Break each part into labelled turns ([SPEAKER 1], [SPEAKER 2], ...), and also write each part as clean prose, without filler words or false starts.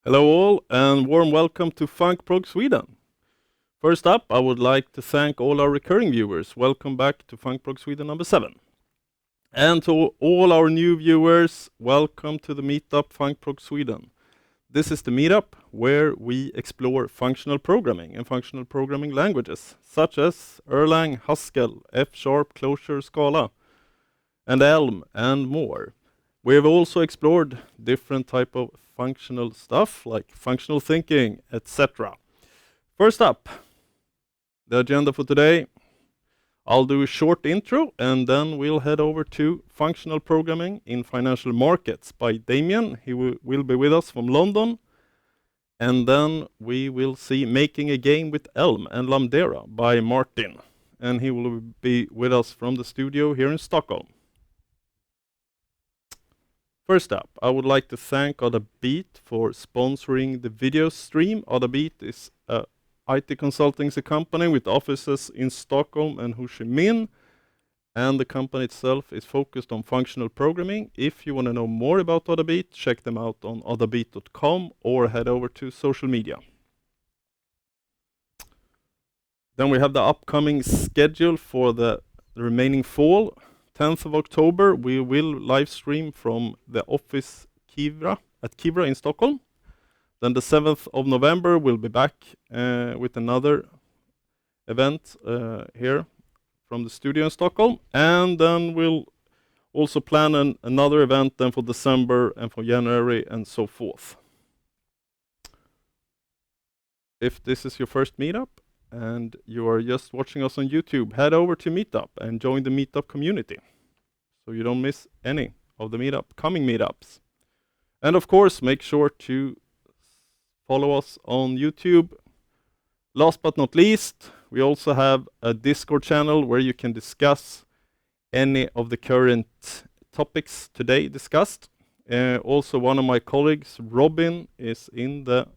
[SPEAKER 1] Hello all, and warm welcome to Func Prog Sweden. First up, I would like to thank all our recurring viewers. Welcome back to Func Prog Sweden number 7. And to all our new viewers, welcome to the meetup Func Prog Sweden. This is the meetup where we explore functional programming and functional programming languages, such as Erlang, Haskell, F#, Clojure, Scala, and Elm, and more. We have also explored different type of functional stuff like functional thinking, etc. First up, the agenda for today. I'll do a short intro and then we'll head over to functional programming in financial markets by Damián. He will be with us from London. And then we will see Making a Game with Elm and Lambdera by Martin. And he will be with us from the studio here in Stockholm. First up, I would like to thank Odabeat for sponsoring the video stream. Odabeat is a IT consultancy company with offices in Stockholm and Ho Chi Minh, and the company itself is focused on functional programming. If you want to know more about Odabeat, check them out on odabeat.com or head over to social media. Then we have the upcoming schedule for the remaining fall. 10th of October, we will live stream from the office at Kivra in Stockholm. Then the 7th of November, we'll be back with another event here from the studio in Stockholm. And then we'll also plan another event then for December and for January and so forth. If this is your first meetup, and you are just watching us on YouTube, head over to Meetup and join the Meetup community so you don't miss any of the coming meetups. And of course, make sure to follow us on YouTube. Last but not least, we also have a Discord channel where you can discuss any of the current topics today discussed. Also, one of my colleagues, Robin, is in the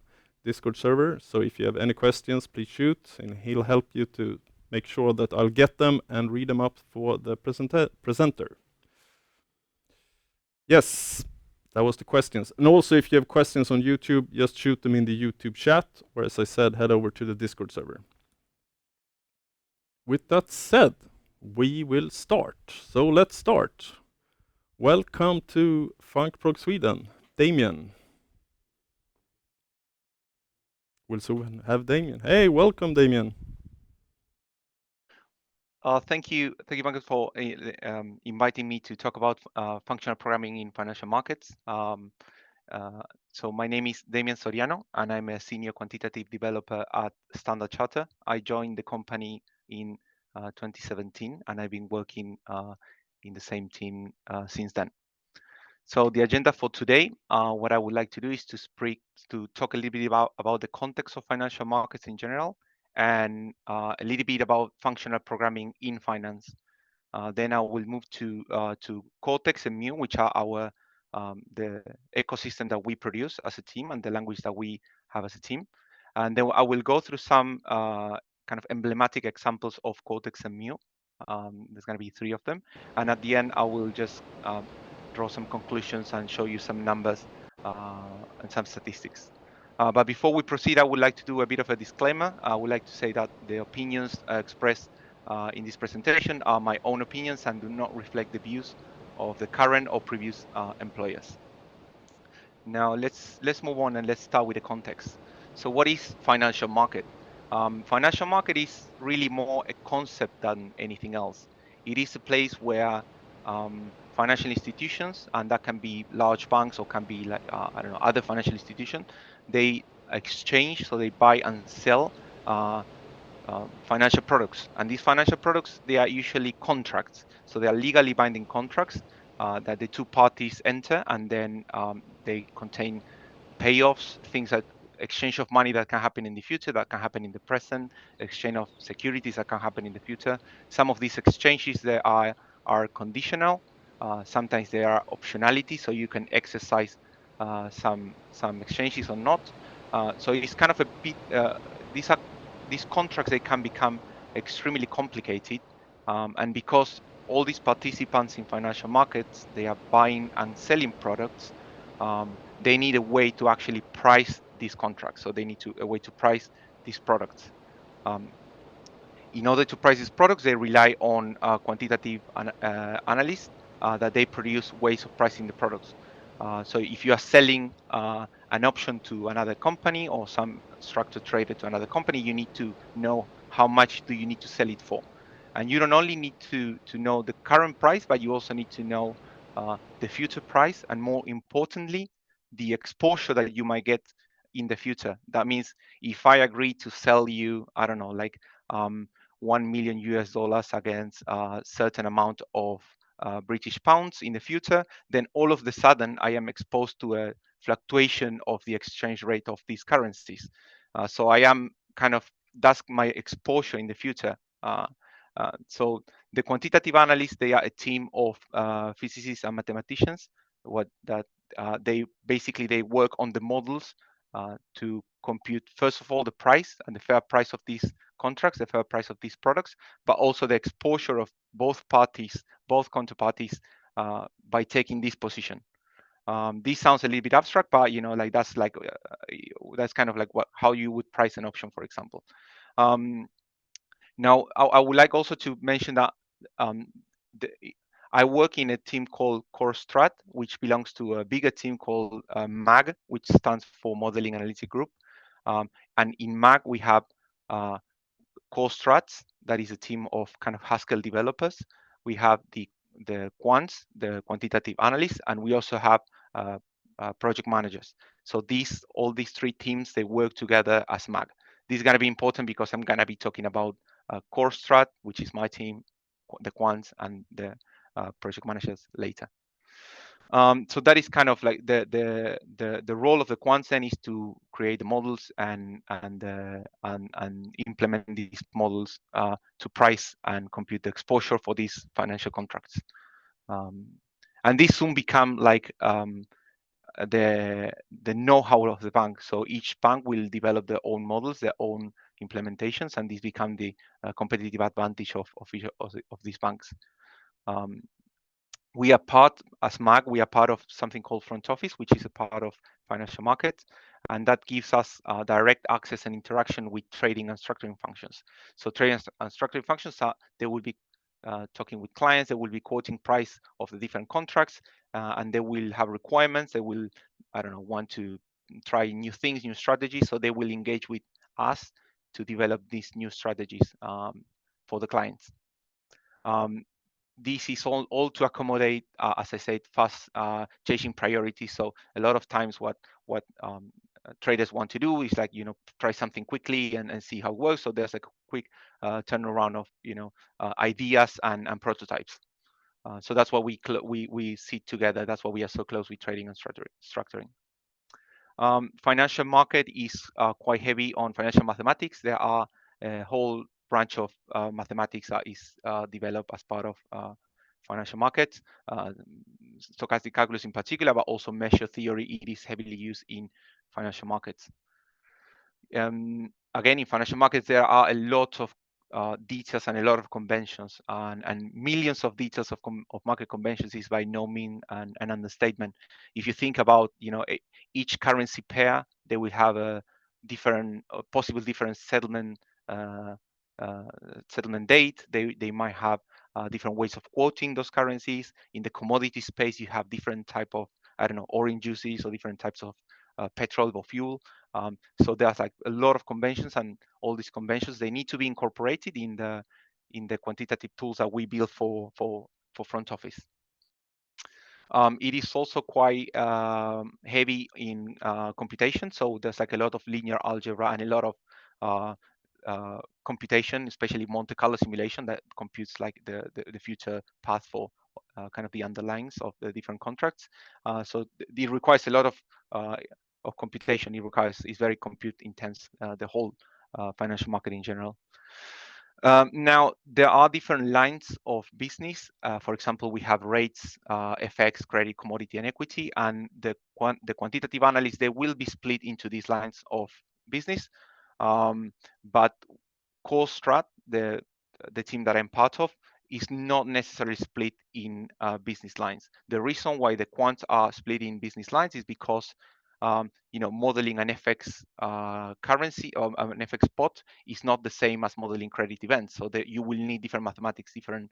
[SPEAKER 1] Discord server, so if you have any questions, please shoot, and he'll help you to make sure that I'll get them and read them up for the presenter. Yes, that was the questions. And also, if you have questions on YouTube, just shoot them in the YouTube chat, or as I said, head over to the Discord server. With that said, we will start. So let's start. Welcome to Func Prog Sweden, Damián. We'll soon have Damián. Hey, welcome, Damián.
[SPEAKER 2] Thank you, Magnus, for inviting me to talk about functional programming in financial markets. So my name is Damián Soriano, and I'm a senior quantitative developer at Standard Chartered. I joined the company in 2017, and I've been working in the same team since then. So the agenda for today, what I would like to do is to talk a little bit about the context of financial markets in general, and a little bit about functional programming in finance. Then I will move to Cortex and Mu, which are our the ecosystem that we produce as a team and the language that we have as a team. And then I will go through some kind of emblematic examples of Cortex and Mu. There's going to be 3 of them. And at the end, I will just draw some conclusions and show you some numbers and some statistics. But before we proceed, I would like to do a bit of a disclaimer. I would like to say that the opinions expressed in this presentation are my own opinions and do not reflect the views of the current or previous employers. Now let's move on and let's start with the context. So what is financial market? Financial market is really more a concept than anything else. It is a place where financial institutions, and that can be large banks or can be like I don't know, other financial institutions, they exchange, so they buy and sell financial products. And these financial products, they are usually contracts, so they are legally binding contracts that the 2 parties enter, and then they contain payoffs, things that exchange of money that can happen in the future, that can happen in the present, exchange of securities that can happen in the future. Some of these exchanges, they are conditional. Sometimes they are optionality, so you can exercise some exchanges or not. So it's kind of a bit. These contracts, they can become extremely complicated, and because all these participants in financial markets, they are buying and selling products. they need a way to actually price these contracts. So they need a way to price these products. In order to price these products, they rely on quantitative analysts that they produce ways of pricing the products. So if you are selling an option to another company or some structured traded to another company, you need to know how much do you need to sell it for. And you don't only need to know the current price, but you also need to know the future price, and more importantly, the exposure that you might get in the future. That means if I agree to sell you, I don't know, like 1 million US dollars against a certain amount of British pounds in the future, then all of the sudden I am exposed to a fluctuation of the exchange rate of these currencies. So I am kind of, that's my exposure in the future. So the quantitative analysts, they are a team of physicists and mathematicians. They basically they work on the models to compute, first of all, the price and the fair price of these contracts, the fair price of these products, but also the exposure of both parties, both counterparties, by taking this position. This sounds a little bit abstract, but like that's kind of like how you would price an option, for example. Now, I would like also to mention that I work in a team called CoreStrat, which belongs to a bigger team called MAG, which stands for Modeling Analytic Group. And in MAG, we have CoreStrats, that is a team of kind of Haskell developers. We have the quants, the quantitative analysts, and we also have project managers. So all these three teams, they work together as MAG. This is going to be important because I'm going to be talking about CoreStrat, which is my team, the quants, and the project managers later. So that is kind of like the role of the quants then is to create the models and implement these models to price and compute the exposure for these financial contracts. And this soon become like the know-how of the bank. So each bank will develop their own models, their own implementations, and this become the competitive advantage of these banks. We are part, as MAG, we are part of something called front office, which is a part of financial markets, and that gives us direct access and interaction with trading and structuring functions. So trading and structuring functions, they will be talking with clients, they will be quoting price of the different contracts, and they will have requirements, they will, I don't know, want to try new things, new strategies, so they will engage with us to develop these new strategies for the clients. This is all to accommodate, as I said, fast changing priorities. So a lot of times what traders want to do is like, try something quickly and see how it works. So there's a quick turnaround of, ideas and prototypes. So that's why we sit together. That's why we are so close with trading and structuring. Financial market is quite heavy on financial mathematics. There are a whole branch of mathematics that is developed as part of financial markets, stochastic calculus in particular, but also measure theory. It is heavily used in financial markets. Again, in financial markets, there are a lot of details and a lot of conventions, and millions of details of market conventions is by no means an understatement. If you think about, each currency pair, they will have a different, possible different settlement date. They might have different ways of quoting those currencies. In the commodity space, you have different type of, I don't know, orange juices or different types of petrol or fuel. So there's like a lot of conventions, and all these conventions, they need to be incorporated in the quantitative tools that we build for front office. It is also quite heavy in computation. So there's like a lot of linear algebra and a lot of computation, especially Monte Carlo simulation that computes like the future path for kind of the underlyings of the different contracts. So it requires a lot of computation. It's very compute intense, the whole financial market in general. Now, there are different lines of business. For example, we have rates, FX, credit, commodity, and equity. And the quantitative analysts, they will be split into these lines of business. But CoreStrat, the team that I'm part of, is not necessarily split in business lines. The reason why the quants are split in business lines is because modeling an FX currency or an FX spot is not the same as modeling credit events. So that you will need different mathematics, different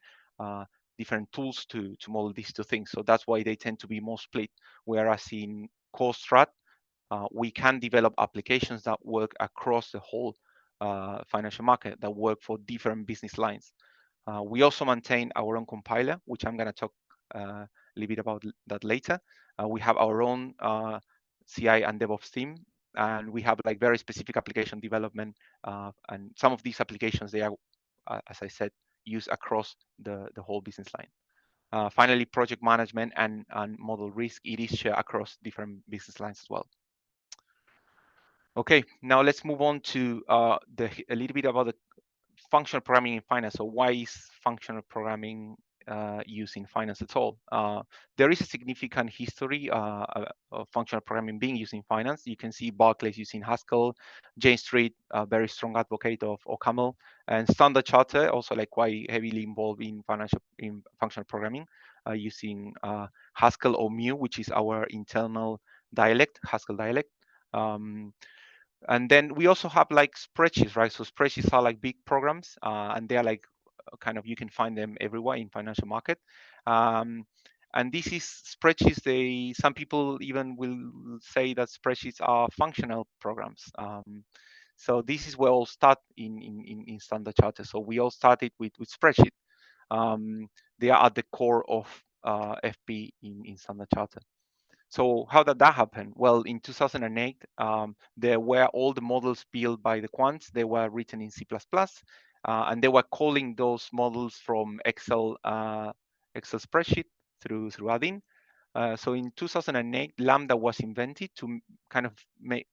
[SPEAKER 2] tools to model these two things. So that's why they tend to be more split. Whereas in core strat, we can develop applications that work across the whole financial market, that work for different business lines. We also maintain our own compiler, which I'm going to talk a little bit about that later. We have our own CI and DevOps team, and we have like very specific application development. And some of these applications, they are, as I said, used across the whole business line. Finally, project management and model risk, it is shared across different business lines as well. Okay, now let's move on to a little bit about the functional programming in finance. So why is functional programming used in finance at all? There is a significant history of functional programming being used in finance. You can see Barclays using Haskell, Jane Street, a very strong advocate of OCaml, and Standard Chartered also like quite heavily involved in functional programming using Haskell or Mu, which is our internal dialect, Haskell dialect. And then we also have like spreadsheets, right? So spreadsheets are like big programs, and they're like kind of, you can find them everywhere in financial market. And this is spreadsheets. Some people even will say that spreadsheets are functional programs. So this is where all start in Standard Chartered. So we all started with spreadsheet. They are at the core of FP in Standard Chartered. So how did that happen? Well, in 2008, there were all the models built by the quants. They were written in C++, and they were calling those models from Excel spreadsheet through add-in. So in 2008, Lambda was invented to kind of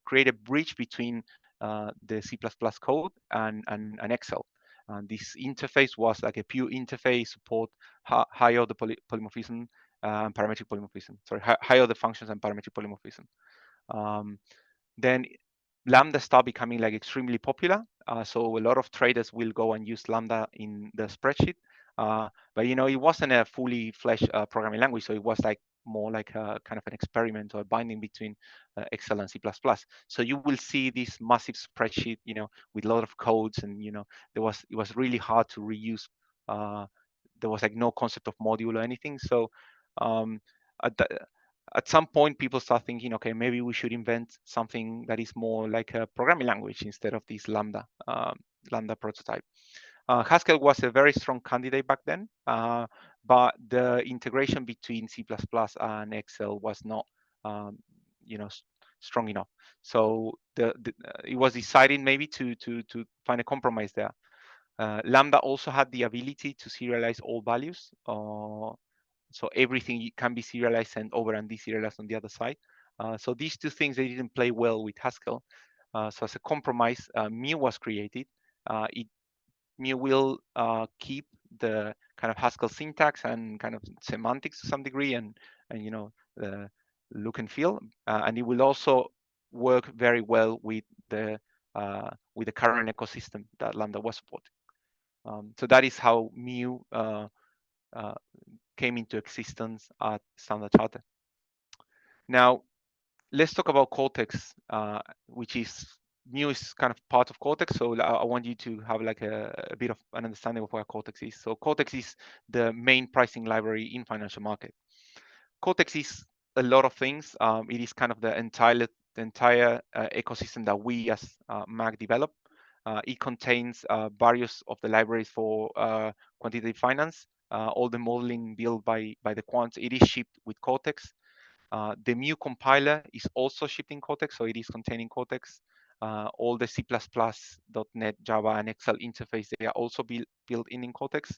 [SPEAKER 2] create a bridge between the C++ code and Excel. And this interface was like a pure interface, support high order polymorphism, parametric polymorphism. Sorry, high order functions and parametric polymorphism. Then Lambda started becoming like extremely popular. So a lot of traders will go and use Lambda in the spreadsheet. But it wasn't a fully fledged programming language. So it was like more like a kind of an experiment or a binding between Excel and C++. So you will see this massive spreadsheet, with a lot of codes, and it was really hard to reuse. There was like no concept of module or anything. So at some point, people start thinking, okay, maybe we should invent something that is more like a programming language instead of this Lambda prototype. Haskell was a very strong candidate back then, but the integration between C++ and Excel was not, strong enough. So it was decided maybe to find a compromise there. Lambda also had the ability to serialize all values. So everything can be serialized, sent over, and deserialized on the other side. So these two things, they didn't play well with Haskell. So as a compromise, Mu was created. Mu will keep the kind of Haskell syntax and kind of semantics to some degree, and the look and feel, and it will also work very well with the current ecosystem that Lambda was supporting. So that is how Mu came into existence at Standard Chartered. Now, let's talk about Cortex, which is Mu is kind of part of Cortex. So I want you to have like a bit of an understanding of what Cortex is. So Cortex is the main pricing library in financial market. Cortex is a lot of things. It is kind of the entire ecosystem that we as Mag develop. It contains various of the libraries for quantitative finance, all the modeling built by the quants. It is shipped with Cortex. The Mu compiler is also shipped in Cortex, so it is containing Cortex. All the C++, .NET, Java, and Excel interface, they are also built in Cortex.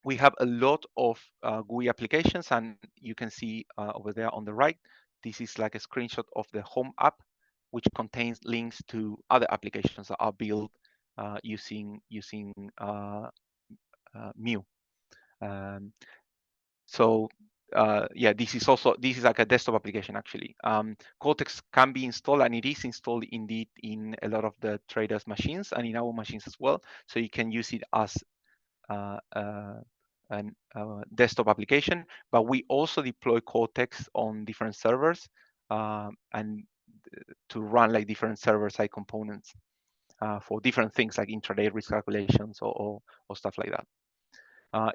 [SPEAKER 2] We have a lot of GUI applications, and you can see over there on the right, this is like a screenshot of the home app, which contains links to other applications that are built using Mu. This is like a desktop application actually. Cortex can be installed, and it is installed indeed in a lot of the traders' machines and in our machines as well. So you can use it as desktop application, but we also deploy Cortex on different servers and to run like different server-side components for different things like intraday risk calculations or stuff like that.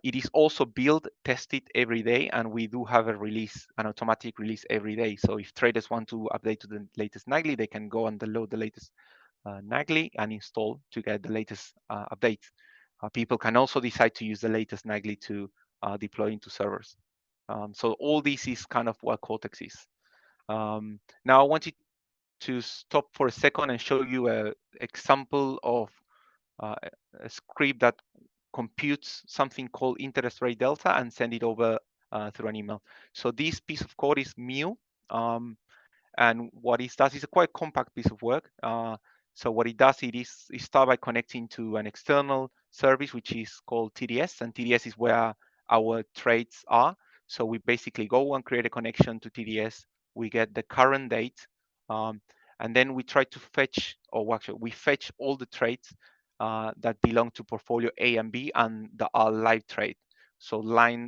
[SPEAKER 2] It is also built, tested every day, and we do have a release, an automatic release every day. So if traders want to update to the latest NAGLI, they can go and download the latest NAGLI and install to get the latest updates. People can also decide to use the latest NAGLI to deploy into servers. So all this is kind of what Cortex is. Now I wanted to stop for a second and show you an example of a script that computes something called interest rate delta and send it over through an email. So this piece of code is new. And what it does is a quite compact piece of work. So what it does, it start by connecting to an external service, which is called TDS, and TDS is where our trades are. So we basically go and create a connection to TDS. We get the current date, and then we try to fetch, or actually we fetch all the trades that belong to portfolio A and B and that are live trade. So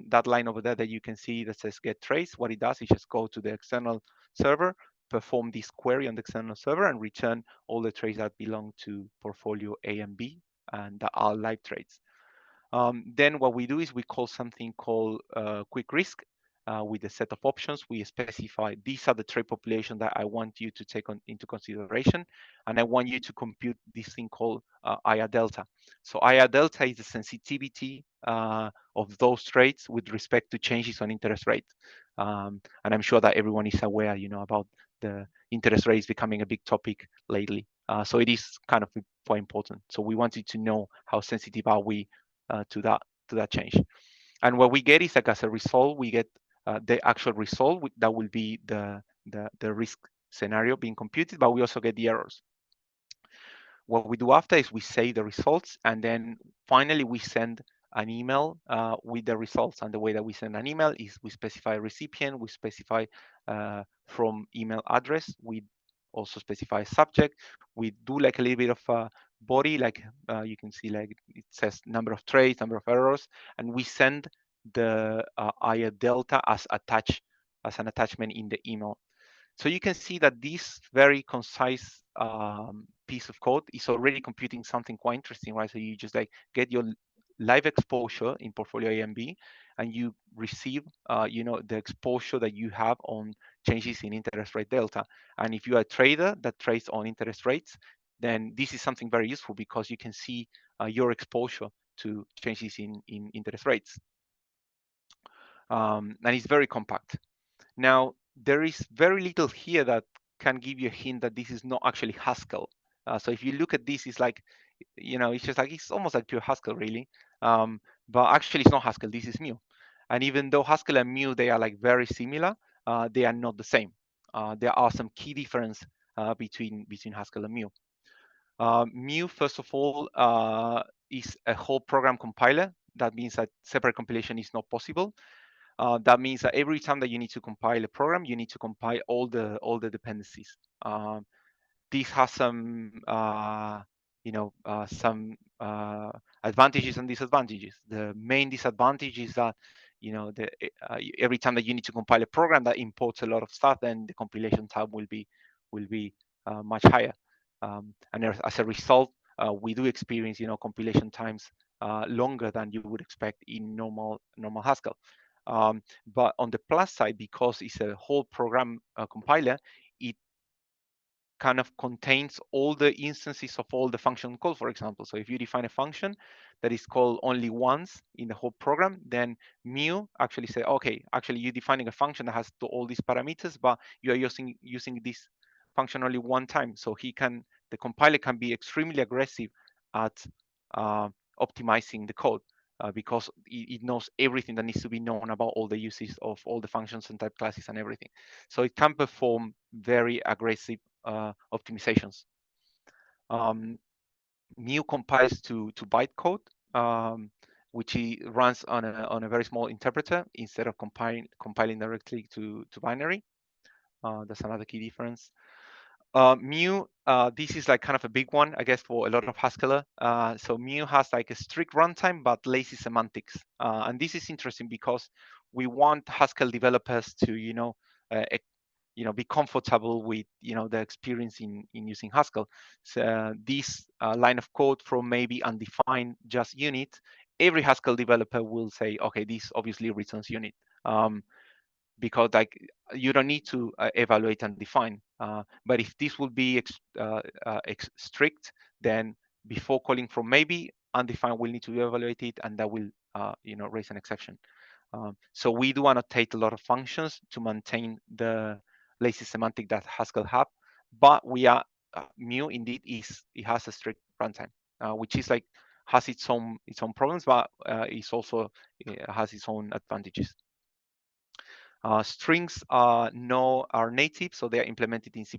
[SPEAKER 2] that line over there that you can see that says get trades, what it does is just go to the external server, perform this query on the external server, and return all the trades that belong to portfolio A and B and that are live trades. Then what we do is we call something called QuickRisk. With a set of options, we specify these are the trade population that I want you to take into consideration, and I want you to compute this thing called IR delta. So IR delta is the sensitivity of those trades with respect to changes on interest rate. And I'm sure that everyone is aware, about the interest rates becoming a big topic lately. So it is kind of quite important. So we wanted to know how sensitive are we to that change. And what we get is like as a result, we get the actual result that will be the risk scenario being computed, but we also get the errors. What we do after is we save the results, and then finally we send an email with the results. And the way that we send an email is we specify recipient, we specify from email address, we also specify subject, we do like a little bit of a body, like you can see, like it says number of trades, number of errors, and we send the IR delta as an attachment in the email. So you can see that this very concise piece of code is already computing something quite interesting, right? So you just like get your live exposure in portfolio A and B, and you receive, the exposure that you have on changes in interest rate delta. And if you are a trader that trades on interest rates, then this is something very useful because you can see your exposure to changes in interest rates. And it's very compact. Now, there is very little here that can give you a hint that this is not actually Haskell. So if you look at this, it's like, it's just like, it's almost like pure Haskell, really. But actually, it's not Haskell. This is Mu. And even though Haskell and Mu, they are like very similar, they are not the same. There are some key difference between Haskell and Mu. Mu, first of all, is a whole program compiler. That means that separate compilation is not possible. That means that every time that you need to compile a program, you need to compile all the dependencies. This has some advantages and disadvantages. The main disadvantage is that every time that you need to compile a program that imports a lot of stuff, then the compilation time will be much higher. And as a result, we do experience compilation times longer than you would expect in normal Haskell. But on the plus side, because it's a whole program compiler, it kind of contains all the instances of all the function call, for example. So if you define a function that is called only once in the whole program, then Mu actually say, okay, actually you're defining a function that has all these parameters, but you are using this function only one time. So the compiler can be extremely aggressive at optimizing the code. Because it knows everything that needs to be known about all the uses of all the functions and type classes and everything. So it can perform very aggressive optimizations. Mu compiles to bytecode, which runs on a very small interpreter instead of compiling directly to binary. That's another key difference. Mu, this is like kind of a big one, I guess, for a lot of Haskeller. So Mu has like a strict runtime, but lazy semantics. And this is interesting because we want Haskell developers to, be comfortable with, the experience in using Haskell. So this line of code from maybe undefined just unit, every Haskell developer will say, okay, this obviously returns unit. Because like you don't need to evaluate and define. But if this will be strict, then before calling from maybe, undefined will need to evaluate it, and that will raise an exception. So we do annotate a lot of functions to maintain the lazy semantic that Haskell have, but we are Mu indeed it has a strict runtime, which is like has its own problems, but it's also has its own advantages. Strings are native, so they are implemented in C++.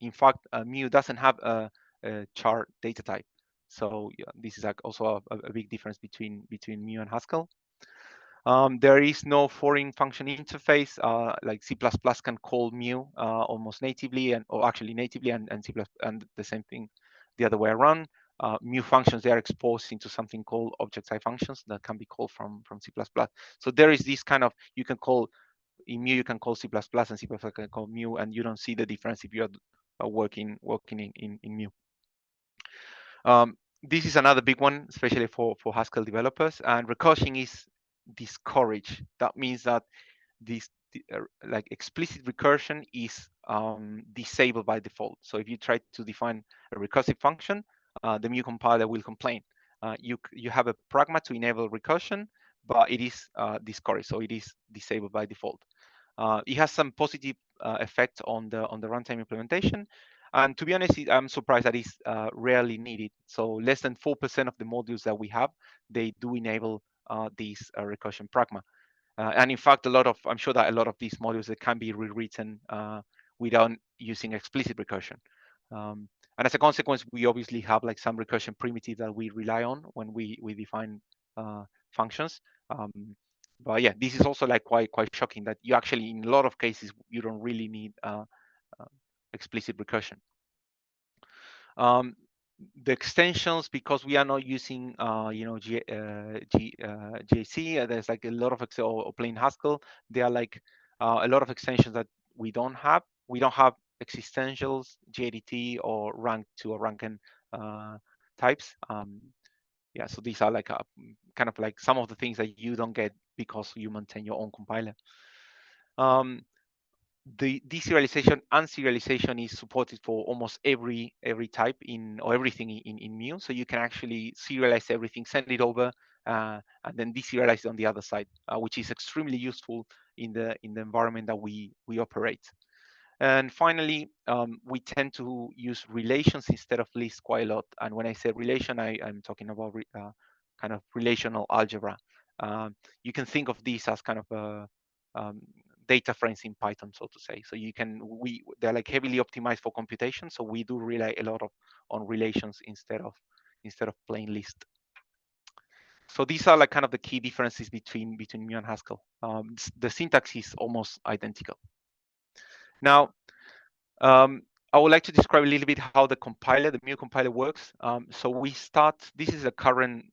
[SPEAKER 2] In fact, Mu doesn't have a char data type. So yeah, this is like also a big difference between Mu and Haskell. There is no foreign function interface. Like C++ can call Mu almost natively, or actually natively, and C++ and the same thing the other way around. Mu functions, they are exposed into something called object-side functions that can be called from C++. So there is this kind of, you can call in Mu, you can call C++ and C++ can call Mu, and you don't see the difference if you are working in Mu. This is another big one, especially for Haskell developers, and recursion is discouraged. That means that this like explicit recursion is disabled by default. So if you try to define a recursive function, the Mu compiler will complain. You have a pragma to enable recursion, but it is discouraged, so it is disabled by default. It has some positive effect on the runtime implementation, and to be honest, I'm surprised that it's rarely needed. So less than 4% of the modules that we have, they do enable this recursion pragma. And in fact, I'm sure that a lot of these modules that can be rewritten without using explicit recursion. And as a consequence, we obviously have like some recursion primitive that we rely on when we define functions. But yeah, this is also like quite shocking that you actually, in a lot of cases, you don't really need explicit recursion. The extensions, because we are not using GAC, there's like a lot of or plain Haskell. There are like a lot of extensions that we don't have. We don't have existentials, GADT, or rank 2 or rank-n types. Yeah, so these are like kind of like some of the things that you don't get because you maintain your own compiler. The deserialization and serialization is supported for almost every type or everything in Mu. So you can actually serialize everything, send it over, and then deserialize it on the other side, which is extremely useful in the environment that we operate. And finally, we tend to use relations instead of lists quite a lot. And when I say relation, I'm talking about kind of relational algebra. You can think of these as kind of a data frames in Python, so to say. So they're like heavily optimized for computation. So we do rely a lot on relations instead of plain list. So these are like kind of the key differences between Mu and Haskell. The syntax is almost identical. Now, I would like to describe a little bit how the Mu compiler works. So we start, this is the current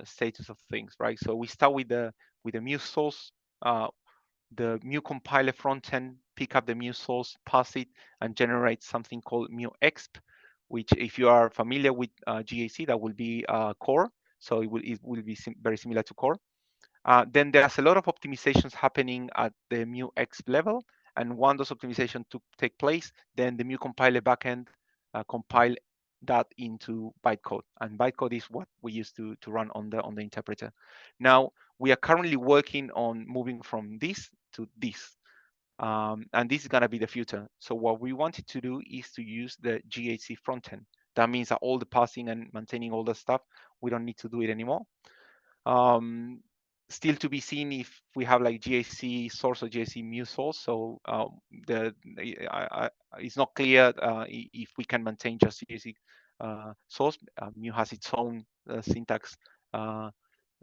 [SPEAKER 2] status of things, right? So we start with the Mu source, the Mu compiler frontend, pick up the Mu source, pass it, and generate something called Mu exp, which if you are familiar with GAC, that will be core. So it will be very similar to core. Then there's a lot of optimizations happening at the Mu exp level. And when those optimizations take place, then the Mu compiler backend compile that into bytecode. And bytecode is what we use to run on the interpreter. Now, we are currently working on moving from this to this. And this is going to be the future. So what we wanted to do is to use the GAC frontend. That means that all the passing and maintaining all the stuff, we don't need to do it anymore. Still to be seen if we have like GAC source or GAC Mu source. So it's not clear if we can maintain just GAC source. Mu has its own syntax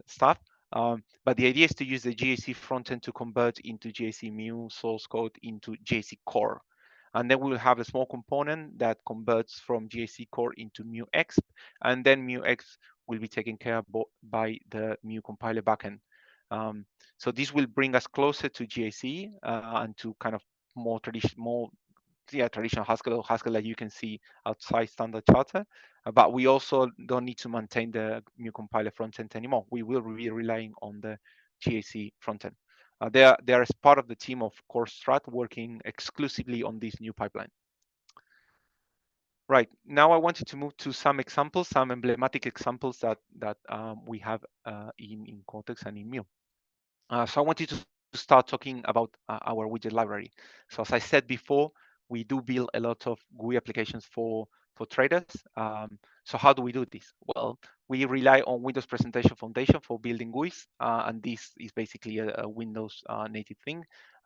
[SPEAKER 2] stuff. But the idea is to use the GAC frontend to convert into GAC Mu source code into GAC core. And then we will have a small component that converts from GAC core into MuExp, and then MuExp will be taken care of by the Mu compiler backend. So this will bring us closer to GAC and to kind of more traditional Haskell that you can see outside standard charter. But we also don't need to maintain the Mu compiler frontend anymore. We will be relying on the GAC frontend. They are as part of the team of Core Strat working exclusively on this new pipeline. Right, now I wanted to move to some examples, some emblematic examples that we have in Cortex and in Mu. So I wanted to start talking about our widget library. So as I said before, we do build a lot of GUI applications for traders. So how do we do this? Well, we rely on Windows Presentation Foundation for building GUIs, and this is basically a Windows native thing.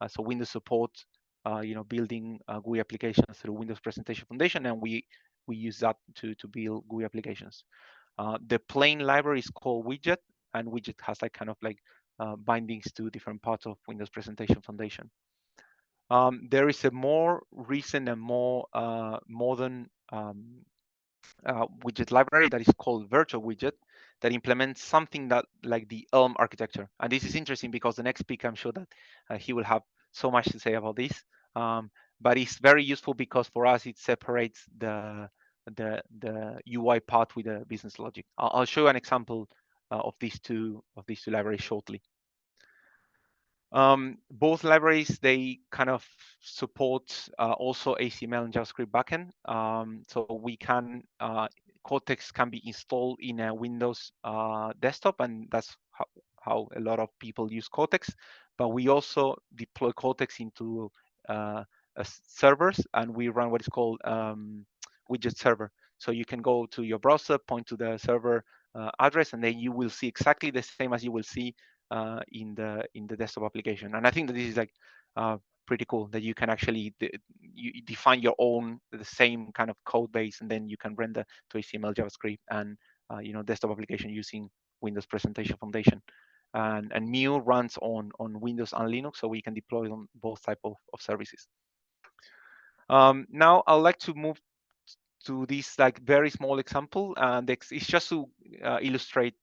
[SPEAKER 2] So Windows supports, building GUI applications through Windows Presentation Foundation, and we use that to build GUI applications. The plain library is called Widget, and Widget has like kind of like bindings to different parts of Windows Presentation Foundation. There is a more recent and more modern widget library that is called Virtual Widget that implements something that like the Elm architecture. And this is interesting because the next speaker, I'm sure that he will have so much to say about this. But it's very useful because for us it separates the UI part with the business logic. I'll show you an example of these two libraries shortly. Both libraries, they kind of support also HTML and JavaScript backend. So we can, Cortex can be installed in a Windows desktop, and that's how a lot of people use Cortex. But we also deploy Cortex into servers, and we run what is called widget server. So you can go to your browser, point to the server address, and then you will see exactly the same as you will see in the desktop application. And I think that this is like pretty cool that you can actually you define your own the same kind of code base, and then you can render to HTML, JavaScript, and desktop application using Windows Presentation Foundation. And Mu runs on Windows and Linux, so we can deploy on both type of services. Now I'd like to move to this like very small example, and it's just to illustrate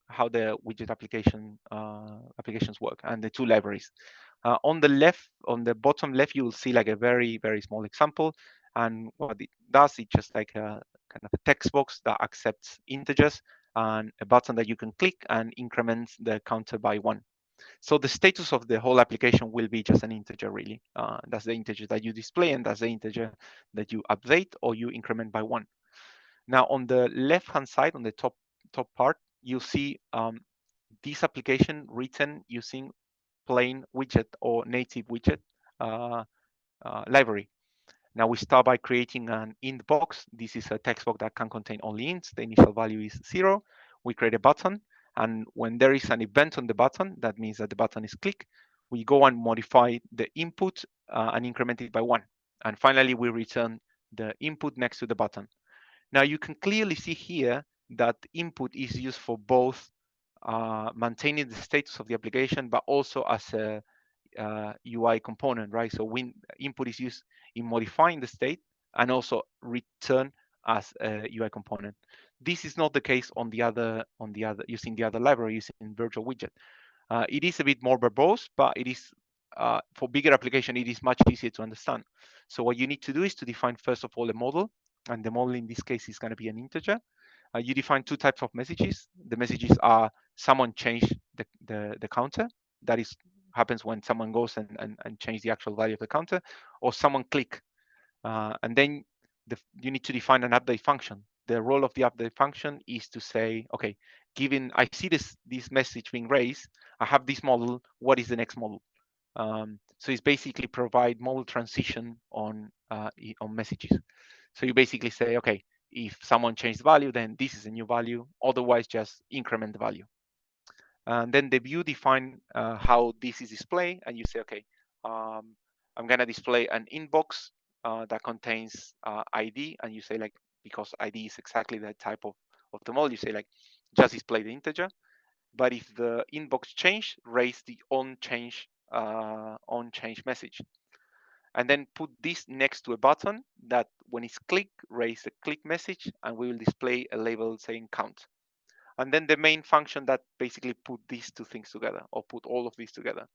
[SPEAKER 2] how the widget applications work and the two libraries. On the bottom left, you will see like a very small example, and what it does, it's just like a kind of a text box that accepts integers and a button that you can click and increments the counter by 1. So the status of the whole application will be just an integer, really. That's the integer that you display, and that's the integer that you update or you increment by 1. Now, on the left-hand side, on the top part, you see this application written using plain widget or native widget library. Now we start by creating an int box. This is a text box that can contain only ints. The initial value is 0. We create a button, and when there is an event on the button, that means that the button is clicked. We go and modify the input and increment it by 1. And finally, we return the input next to the button. Now you can clearly see here that input is used for both maintaining the status of the application, but also as a UI component, right? So when input is used in modifying the state and also return as a UI component. This is not the case on the other using the other library using Virtual Widget. It is a bit more verbose, but it is for bigger application, it is much easier to understand. So what you need to do is to define first of all a model, and the model in this case is going to be an integer. You define two types of messages. The messages are someone changed the counter. That is happens when someone goes and change the actual value of the counter, or someone click. And then you need to define an update function. The role of the update function is to say, okay, given I see this message being raised, I have this model, what is the next model? So it's basically provide model transition on messages. So you basically say, okay, if someone changed the value, then this is a new value. Otherwise, just increment the value. And then the view define how this is displayed, and you say, okay, I'm gonna display an inbox that contains ID, and you say like, because ID is exactly the type of the model, you say like, just display the integer. But if the inbox change, raise the on change message. and then put this next to a button that when it's clicked, raise a click message, and we will display a label saying count. And then the main function that basically put these two things together, or put all of these together.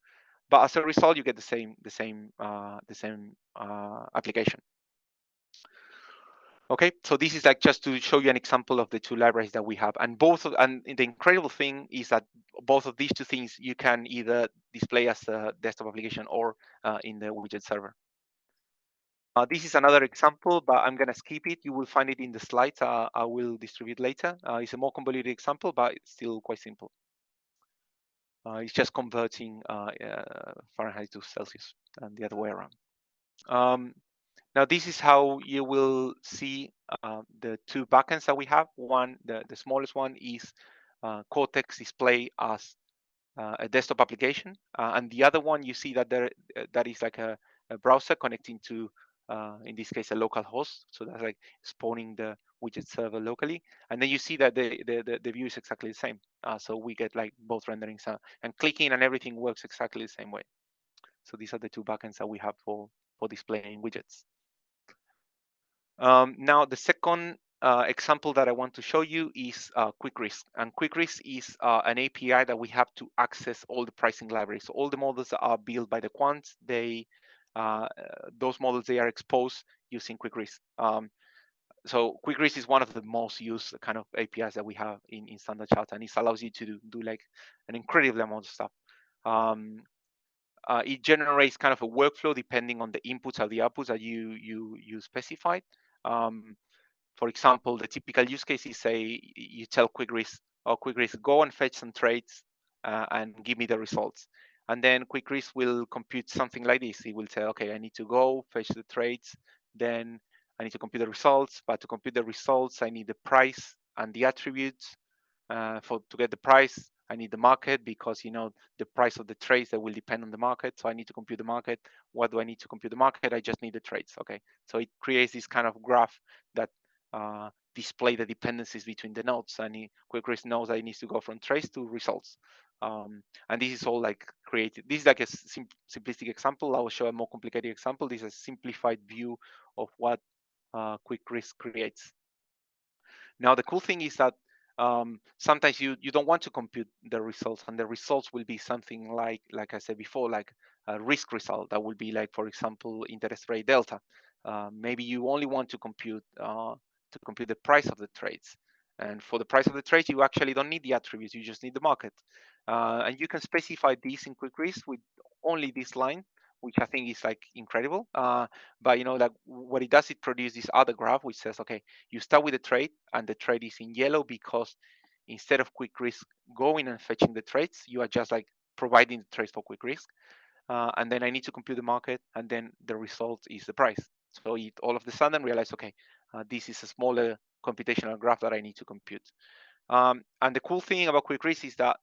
[SPEAKER 2] But as a result, you get the same application. Okay, so this is like just to show you an example of the two libraries that we have, and the incredible thing is that both of these two things you can either display as a desktop application or in the widget server. This is another example, but I'm gonna skip it. You will find it in the slides. I will distribute later. It's a more convoluted example, but it's still quite simple. It's just converting Fahrenheit to Celsius and the other way around. Now, this is how you will see the two backends that we have. One, the smallest one is Cortex display as a desktop application, and the other one you see that that is like a browser connecting to, in this case, a local host. So that's like spawning the widget server locally, and then you see that the view is exactly the same. So we get like both renderings, and clicking and everything works exactly the same way. So these are the two backends that we have for displaying widgets. Now, the second example that I want to show you is QuickRisk. And QuickRisk is an API that we have to access all the pricing libraries. So all the models that are built by the quants, those models, they are exposed using QuickRisk. So QuickRisk is one of the most used kind of APIs that we have in Standard Charter, and it allows you to do like an incredible amount of stuff. It generates kind of a workflow depending on the inputs or the outputs that you specified. For example, the typical use case is, say, you tell QuickRisk, go and fetch some trades and give me the results. And then QuickRisk will compute something like this. It will say, okay, I need to go fetch the trades, then I need to compute the results. But to compute the results, I need the price and the attributes. To get the price, I need the market, because the price of the trades that will depend on the market. So I need to compute the market. What do I need to compute the market? I just need the trades. Okay, so it creates this kind of graph that display the dependencies between the nodes, and QuickRisk knows that it needs to go from trades to results. And this is all like created. This is like a simplistic example. I will show a more complicated example. This is a simplified view of what QuickRisk creates. Now, the cool thing is that sometimes you don't want to compute the results, and the results will be something like I said before, like a risk result. That will be like, for example, interest rate delta. Maybe you only want to compute the price of the trades, and for the price of the trades, you actually don't need the attributes. You just need the market, and you can specify this in QuickRisk with only this line, which I think is like incredible. But like what it does, it produces this other graph which says, okay, you start with a trade, and the trade is in yellow because instead of QuickRisk going and fetching the trades, you are just like providing the trades for QuickRisk. And then I need to compute the market, and then the result is the price. So it all of a sudden realize, okay, this is a smaller computational graph that I need to compute. And the cool thing about QuickRisk is that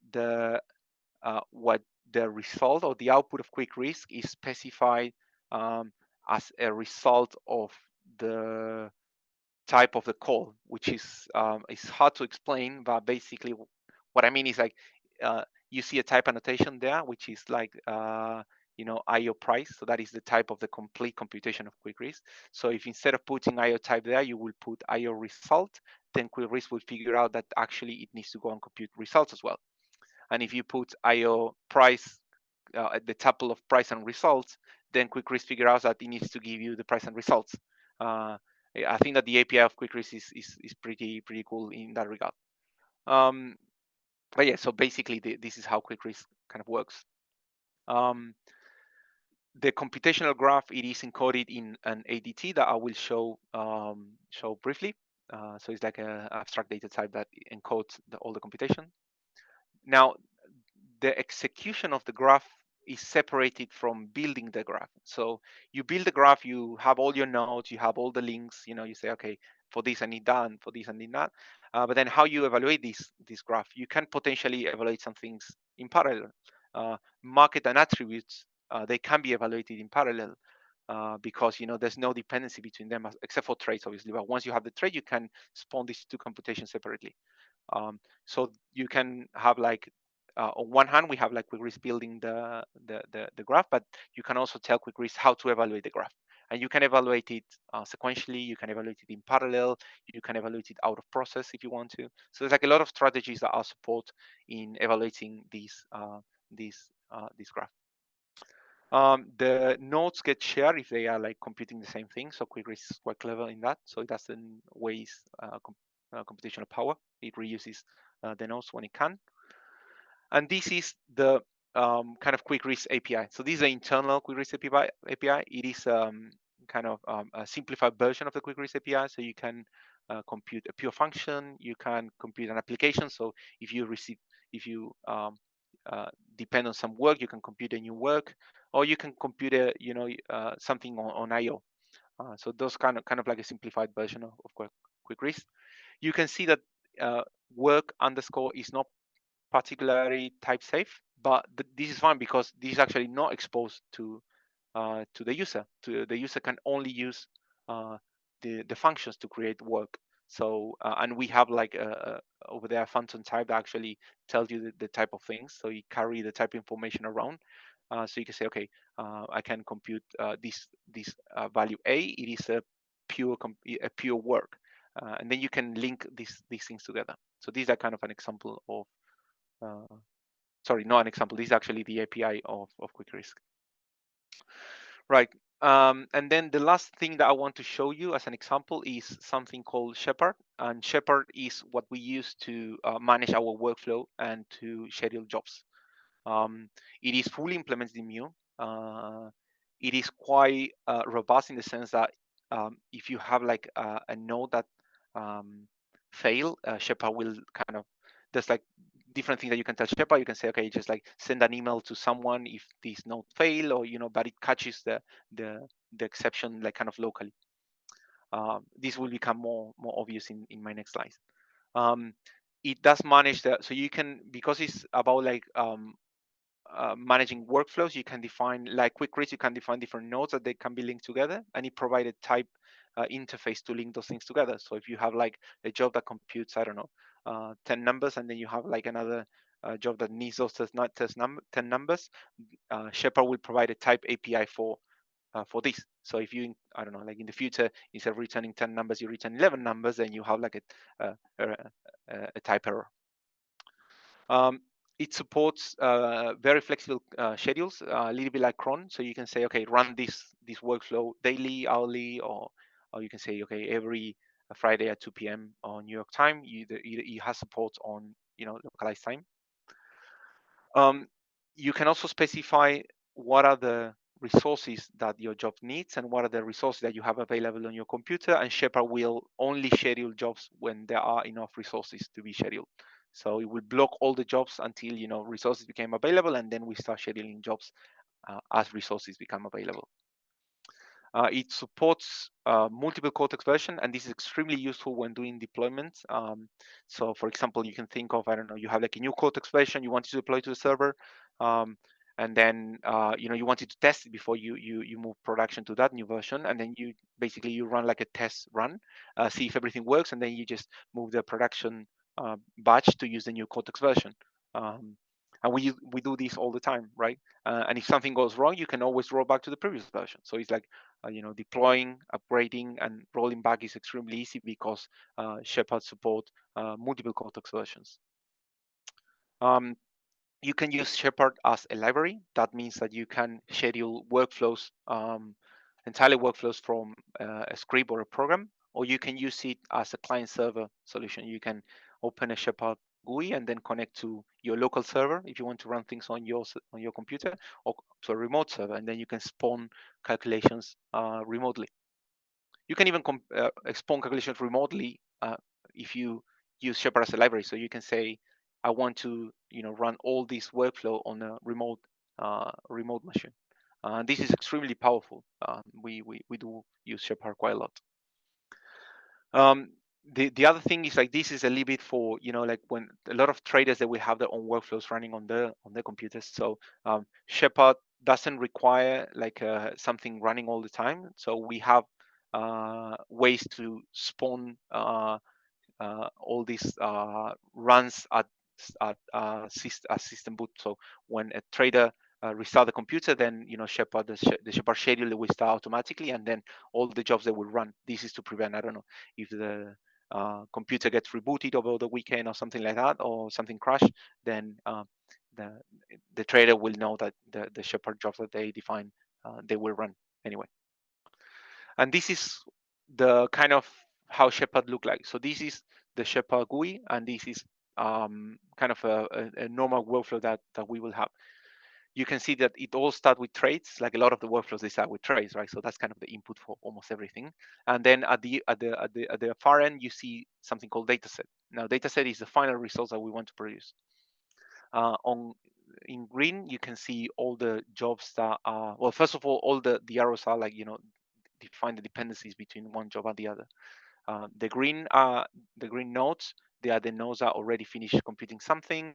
[SPEAKER 2] what the result or the output of QuickRisk is specified as a result of the type of the call, which is hard to explain, but basically what I mean is like you see a type annotation there, which is like IO price. So that is the type of the complete computation of QuickRisk. So if instead of putting IO type there, you will put IO result, then QuickRisk will figure out that actually it needs to go and compute results as well. And if you put IO price at the tuple of price and results, then QuickRisk figure out that it needs to give you the price and results. I think that the API of QuickRisk is pretty cool in that regard. But yeah, so basically this is how QuickRisk kind of works. The computational graph, it is encoded in an ADT that I will show briefly. So it's like an abstract data type that encodes all the computation. Now, the execution of the graph is separated from building the graph. So you build the graph, you have all your nodes, you have all the links, you say, okay, for this I need that, and for this I need that. But then how you evaluate this graph, you can potentially evaluate some things in parallel. Market and attributes, they can be evaluated in parallel because there's no dependency between them except for trades, obviously. But once you have the trade, you can spawn these two computations separately. So you can have like on one hand, we have like QuickRisk building the graph, but you can also tell QuickRisk how to evaluate the graph. And you can evaluate it sequentially, you can evaluate it in parallel, you can evaluate it out of process if you want to. So there's like a lot of strategies that are support in evaluating this graph. The nodes get shared if they are like computing the same thing. So QuickRisk is quite clever in that. So it doesn't waste computational power. It reuses the nodes when it can. And this is the kind of QuickRisk API. So this is the internal QuickRisk API. It is kind of a simplified version of the QuickRisk API. So you can compute a pure function. You can compute an application. So if you depend on some work, you can compute a new work, or you can compute something on I/O. So those kind of like a simplified version of QuickRisk. You can see that work underscore is not particularly type safe, but this is fine because this is actually not exposed to the user. The user can only use the functions to create work. So and we have like over there a function type that actually tells you the type of things. So you carry the type information around. So you can say, okay, I can compute this value A. It is a pure work, and then you can link these things together. So these are kind of an example of sorry, not an example. This is actually the API of QuickRisk. Right. And then the last thing that I want to show you as an example is something called Shepard. And Shepard is what we use to manage our workflow and to schedule jobs. It is fully implemented in Mu. It is quite robust in the sense that if you have like a node that fail, Shepard will kind of, there's like different things that you can tell Shepard. You can say, okay, just like send an email to someone if this node fail, or but it catches the exception like kind of locally. This will become more obvious in my next slide. It does manage that, so you can, because it's about like managing workflows, you can define, like QuickRisk, you can define different nodes that they can be linked together, and it provided type interface to link those things together. So if you have like a job that computes, I don't know, 10 numbers, and then you have like another job that needs those 10 numbers, Shepard will provide a type API for this. So if you, I don't know, like in the future, instead of returning 10 numbers, you return 11 numbers, then you have like a type error. It supports very flexible schedules, a little bit like cron. So you can say, okay, run this workflow daily, hourly, or you can say, okay, every Friday at 2 p.m. on New York time. It has support on localized time. You can also specify what are the resources that your job needs and what are the resources that you have available on your computer, and Shepard will only schedule jobs when there are enough resources to be scheduled. So it will block all the jobs until resources became available, and then we start scheduling jobs as resources become available. It supports multiple Cortex versions, and this is extremely useful when doing deployments. So for example, you can think of, I don't know, you have like a new Cortex version you want to deploy to the server, and then you wanted to test it before you move production to that new version, and then you basically run like a test run, see if everything works, and then you just move the production batch to use the new Cortex version. And we do this all the time, right? And if something goes wrong, you can always roll back to the previous version. So it's like deploying, upgrading, and rolling back is extremely easy because Shepard support multiple Cortex versions. You can use Shepard as a library. That means that you can schedule workflows, entirely workflows from a script or a program, or you can use it as a client-server solution. You can open a Shepard GUI and then connect to your local server if you want to run things on your computer, or to a remote server, and then you can spawn calculations remotely. You can even spawn calculations remotely if you use Shepard as a library. So you can say, I want to run all this workflow on a remote machine. This is extremely powerful. We do use Shepard quite a lot. The other thing is, like, this is a little bit for like when a lot of traders that we have their own workflows running on their computers. So Shepard doesn't require like something running all the time. So we have ways to spawn all these runs at system boot. So when a trader restart the computer, then Shepard, the Shepard schedule will start automatically, and then all the jobs that will run. This is to prevent, I don't know, if the computer gets rebooted over the weekend or something like that, or something crash, then the trader will know that the Shepard jobs that they define, they will run anyway. And this is the kind of how Shepard look like. So this is the Shepard GUI, and this is kind of a normal workflow that we will have. You can see that it all starts with traits. Like a lot of the workflows, they start with traits, right? So that's kind of the input for almost everything. And then at the far end, you see something called dataset. Now, dataset is the final results that we want to produce. In green, you can see all the jobs that are, well, first of all the arrows are like, define the dependencies between one job and the other. The green nodes, they are the nodes that already finished computing something.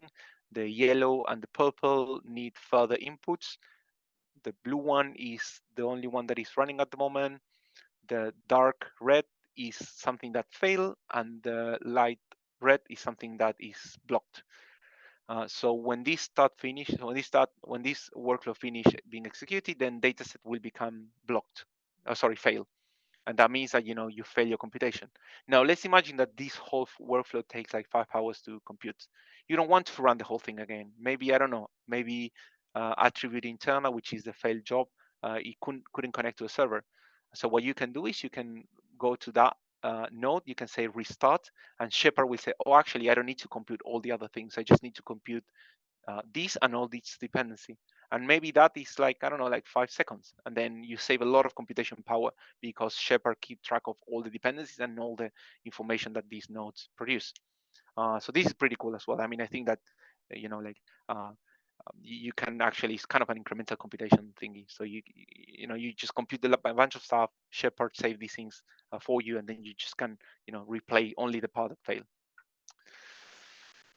[SPEAKER 2] The yellow and the purple need further inputs. The blue one is the only one that is running at the moment. The dark red is something that failed, and the light red is something that is blocked. So when this when this workflow finish being executed, then dataset will become blocked. Fail. And that means that you fail your computation. Now let's imagine that this whole workflow takes like 5 hours to compute. You don't want to run the whole thing again. Maybe, I don't know, maybe attribute internal, which is the failed job, it couldn't connect to a server. So what you can do is you can go to that node, you can say restart, and Shepard will say, oh, actually, I don't need to compute all the other things. I just need to compute this and all this dependency. And maybe that is like, I don't know, like 5 seconds. And then you save a lot of computation power because Shepard keep track of all the dependencies and all the information that these nodes produce. So this is pretty cool as well. I mean, I think that, you can actually, it's kind of an incremental computation thingy. So you just compute a bunch of stuff, Shepard save these things for you, and then you just can, replay only the part that failed.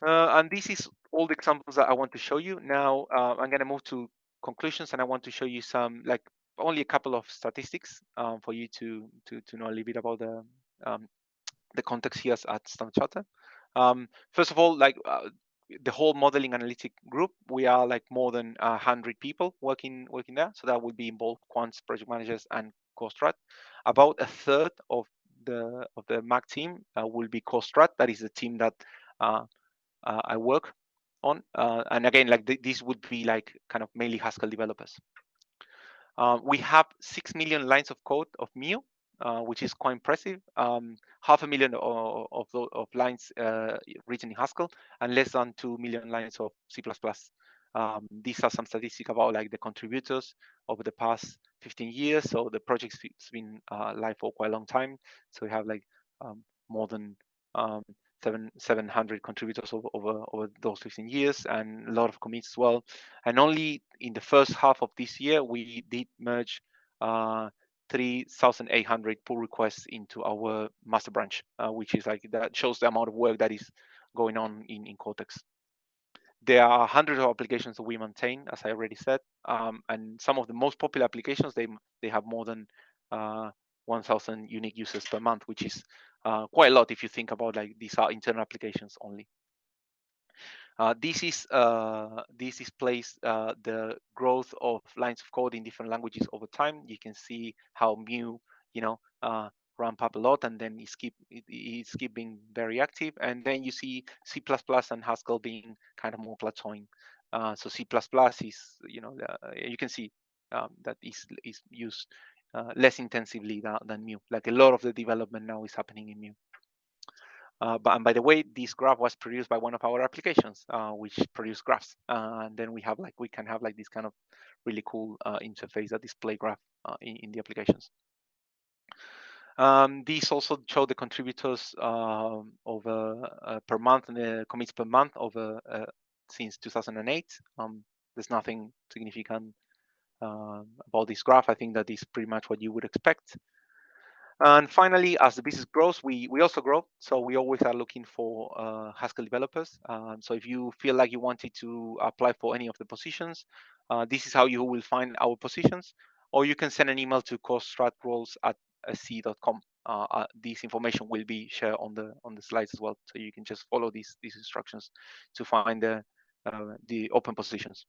[SPEAKER 2] And this is all the examples that I want to show you. Now I'm going to move to conclusions, and I want to show you some, like, only a couple of statistics for you to know a little bit about the context here at Standard Chartered. First of all, like the whole modeling analytic group, we are like more than 100 people working there. So that would be both quants, project managers, and co-strat. About a third of the MAC team will be co-strat. That is the team that I work on, and again, like this would be like kind of mainly Haskell developers. We have 6 million lines of code of MIU, which is quite impressive. 500,000 of lines written in Haskell, and less than 2 million lines of C++. These are some statistics about like the contributors over the past 15 years. So the project's been live for quite a long time. So we have like more than 700 contributors over those 15 years, and a lot of commits as well. And only in the first half of this year, we did merge 3,800 pull requests into our master branch, which is like, that shows the amount of work that is going on in Cortex. There are hundreds of applications that we maintain, as I already said, and some of the most popular applications, they have more than 1,000 unique users per month, which is quite a lot if you think about like these are internal applications only. This displays the growth of lines of code in different languages over time. You can see how MIU, ramp up a lot, and then it's keep being very active. And then you see C++ and Haskell being kind of more plateauing. So C++ is, you can see that is used less intensively than MIU. Like a lot of the development now is happening in MIU. And by the way, this graph was produced by one of our applications, which produce graphs. And then we can have like this kind of really cool interface that display graph in the applications. These also show the contributors over per month and the commits per month over since 2008. There's nothing significant about this graph. I think that is pretty much what you would expect. And finally, as the business grows, we also grow. So we always are looking for Haskell developers. So if you feel like you wanted to apply for any of the positions, this is how you will find our positions. Or you can send an email to co-strat roles at c.com. This information will be shared on the slides as well, so you can just follow these instructions to find the open positions.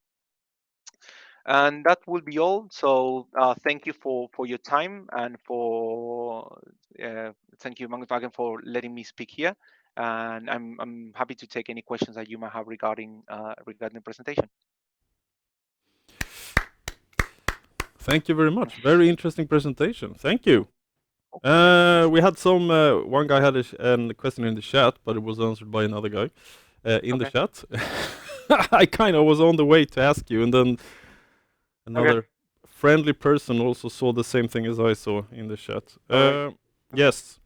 [SPEAKER 2] And that will be all. So thank you for your time, and for thank you, Magnus, for letting me speak here. And I'm happy to take any questions that you might have regarding the presentation.
[SPEAKER 1] Thank you very much. Very interesting presentation. Thank you. We had some, one guy had a question in the chat, but it was answered by another guy in the chat. I kind of was on the way to ask you, and then another friendly person also saw the same thing as I saw in the chat. Yes.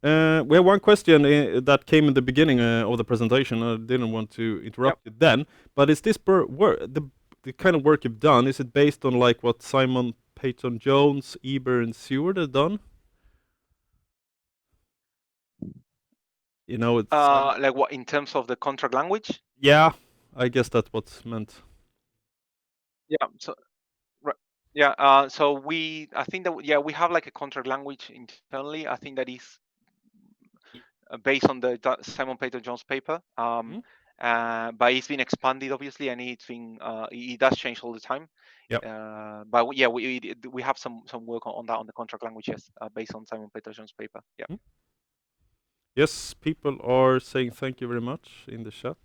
[SPEAKER 1] We have one question that came in the beginning of the presentation. I didn't want to interrupt you then, but is this the kind of work you've done, is it based on like what Simon Peyton-Jones, Eber, and Seward have done? You know, it's
[SPEAKER 2] like what, in terms of the contract language?
[SPEAKER 1] Yeah, I guess that's what's meant.
[SPEAKER 2] Yeah. So so I think that we have like a contract language internally. I think that is based on the Simon Peyton-Jones paper. But it's been expanded obviously, and it's been it does change all the time. But yeah, we have some work on that, on the contract languages based on Simon Peyton-Jones paper. Yeah.
[SPEAKER 1] Yes, people are saying thank you very much in the chat.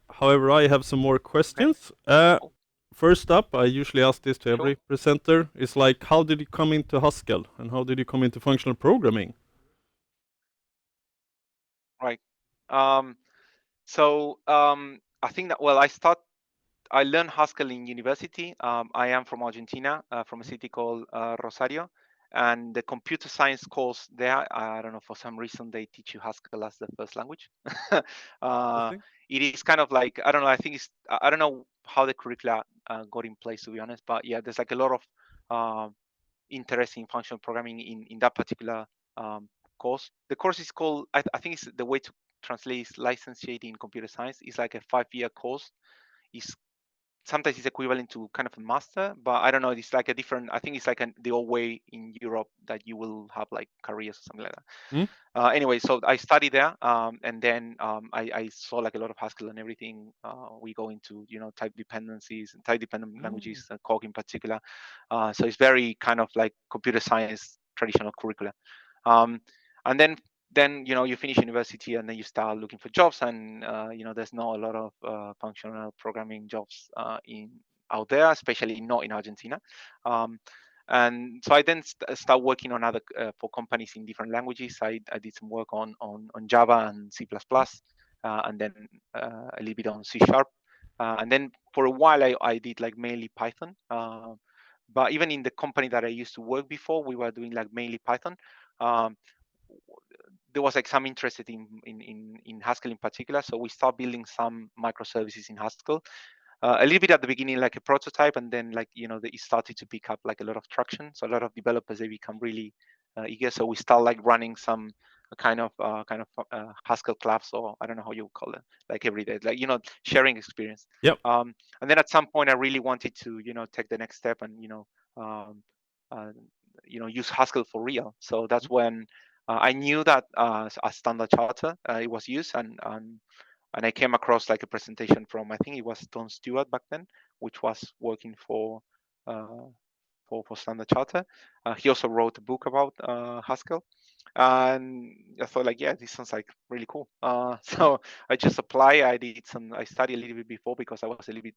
[SPEAKER 1] However, I have some more questions. First up, I usually ask this to every presenter, is like, how did you come into Haskell, and how did you come into functional programming?
[SPEAKER 2] Right. So I think that, well, I learned Haskell in university. I am from Argentina, from a city called Rosario, and the computer science course there, I don't know, for some reason they teach you Haskell as the first language. It is kind of like, I don't know, I don't know how the curricula got in place, to be honest, but yeah, there's like a lot of interest in functional programming in that particular course. The course is called, I think it's the way to translate is licentiate in computer science. It's like a 5-year course. Sometimes it's equivalent to kind of a master, but I don't know. It's like a different. I think it's like the old way in Europe that you will have like careers or something like that. Anyway, so I studied there, and then I saw like a lot of Haskell and everything. We go into type dependencies and type dependent languages, Cortex in particular. So it's very kind of like computer science traditional curricula. And then you finish university, and then you start looking for jobs, and there's not a lot of functional programming jobs out there, especially not in Argentina. And so I then start working on other for companies in different languages. I did some work on Java and C++, and then a little bit on C#. And then for a while I did like mainly Python. But even in the company that I used to work before, we were doing like mainly Python. There was like some interest in Haskell in particular, so we start building some microservices in Haskell. A little bit at the beginning, like a prototype, and then it started to pick up like a lot of traction. So a lot of developers, they become really eager. So we start like running some kind of Haskell clubs, or I don't know how you call it, like every day, like sharing experience. And then at some point, I really wanted to take the next step and use Haskell for real. So that's when I knew that a standard charter it was used, and I came across like a presentation from, I think it was Don Stewart back then, which was working for standard charter. He also wrote a book about Haskell, and I thought like, yeah, this sounds like really cool. So I just applied. I studied a little bit before because I was a little bit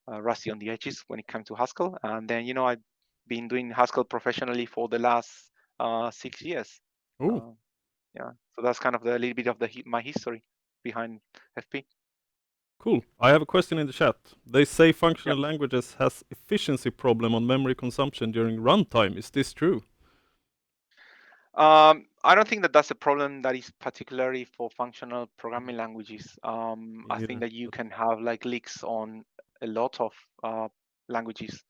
[SPEAKER 2] rusty on the edges when it came to Haskell, and then I've been doing Haskell professionally for the last 6 years. Yeah, so that's kind of a little bit of my history behind FP.
[SPEAKER 1] Cool. I have a question in the chat. They say functional languages has efficiency problem on memory consumption during runtime. Is this true?
[SPEAKER 2] I don't think that that's a problem that is particularly for functional programming languages. I think that you can have like leaks on a lot of languages.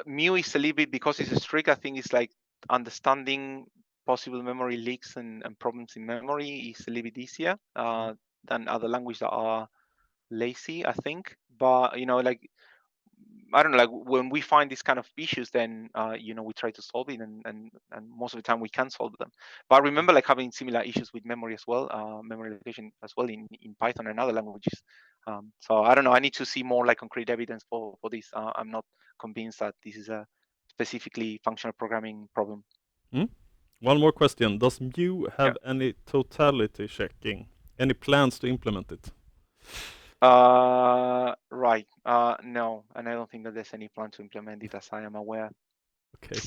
[SPEAKER 2] Mu is a little bit, because it's strict, I think it's like understanding possible memory leaks and problems in memory is a little bit easier than other languages that are lazy, I think. But like I don't know, like when we find these kind of issues, then you know, we try to solve it, and most of the time we can solve them. But I remember like having similar issues with memory as well, memory allocation as well in Python and other languages. So I don't know. I need to see more like concrete evidence for this. I'm not convinced that this is a specifically functional programming problem.
[SPEAKER 1] One more question. Does Mu have
[SPEAKER 2] Yeah.
[SPEAKER 1] any totality checking? Any plans to implement it?
[SPEAKER 2] Right. No, and I don't think that there's any plan to implement it, as I am aware.
[SPEAKER 1] Okay.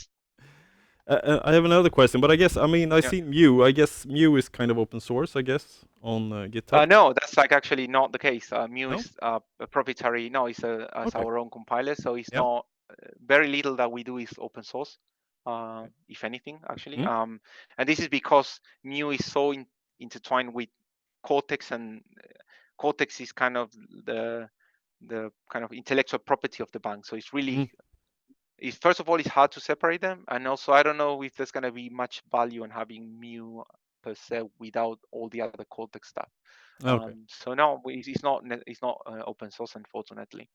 [SPEAKER 1] I have another question, but I guess, I mean, I see Mu. I guess Mu is kind of open source, I guess, on GitHub.
[SPEAKER 2] No, that's like actually not the case. Mu
[SPEAKER 1] No?
[SPEAKER 2] is a proprietary. No, it's
[SPEAKER 1] Okay.
[SPEAKER 2] our own compiler, so it's
[SPEAKER 1] Yeah.
[SPEAKER 2] not very little that we do is open source, if anything, actually. And this is because Mu is so intertwined with Cortex, and Cortex is kind of the kind of intellectual property of the bank. So it's really, it's, first of all, it's hard to separate them, and also I don't know if there's going to be much value in having Mu per se without all the other Cortex stuff.
[SPEAKER 1] Okay.
[SPEAKER 2] So no, it's not open source, unfortunately.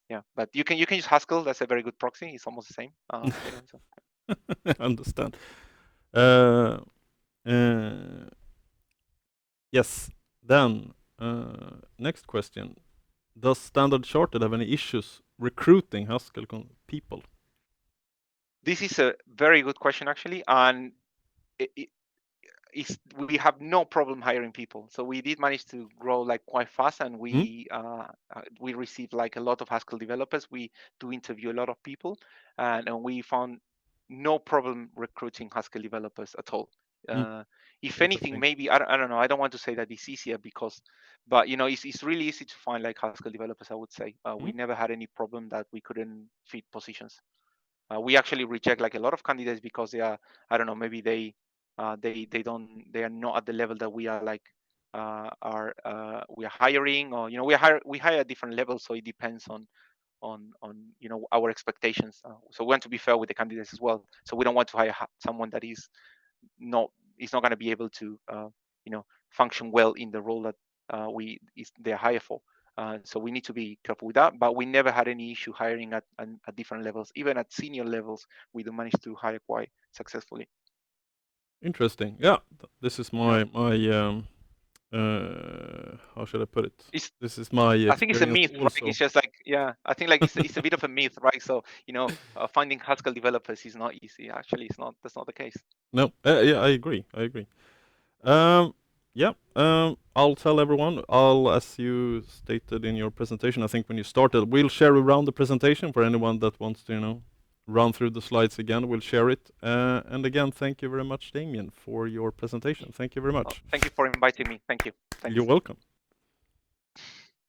[SPEAKER 2] Yeah, but you can use Haskell. That's a very good proxy. It's almost the same. You know, so.
[SPEAKER 1] I understand. Yes. Then next question: does Standard Chartered have any issues recruiting Haskell people?
[SPEAKER 2] This is a very good question, actually, and we have no problem hiring people. So we did manage to grow like quite fast, and we received like a lot of Haskell developers. We do interview a lot of people, and we found no problem recruiting Haskell developers at all. If anything, maybe I don't know. I don't want to say that it's easier but you know, it's really easy to find like Haskell developers. I would say we never had any problem that we couldn't fit positions. We actually reject like a lot of candidates because they are, I don't know, maybe they are not at the level that we are like we are hiring, or you know, we hire at different levels, so it depends on you know, our expectations. So we want to be fair with the candidates as well. So we don't want to hire someone that is not going to be able to you know, function well in the role that they're hired for. So we need to be careful with that, but we never had any issue hiring at different levels. Even at senior levels, we do manage to hire quite successfully.
[SPEAKER 1] Interesting. Yeah, this is my how should I put it? This is my
[SPEAKER 2] I think it's a myth,
[SPEAKER 1] also.
[SPEAKER 2] right? It's just like, yeah, I think like it's a bit of a myth, right? So you know, finding Haskell developers is not easy. Actually, it's not. That's not the case.
[SPEAKER 1] No, yeah, I agree. Yeah, I'll tell everyone. As you stated in your presentation, I think when you started, we'll share around the presentation for anyone that wants to, you know, run through the slides again. We'll share it. And again, thank you very much, Damián, for your presentation. Thank you very much.
[SPEAKER 2] Thank you for inviting me. Thank you.
[SPEAKER 1] You're welcome.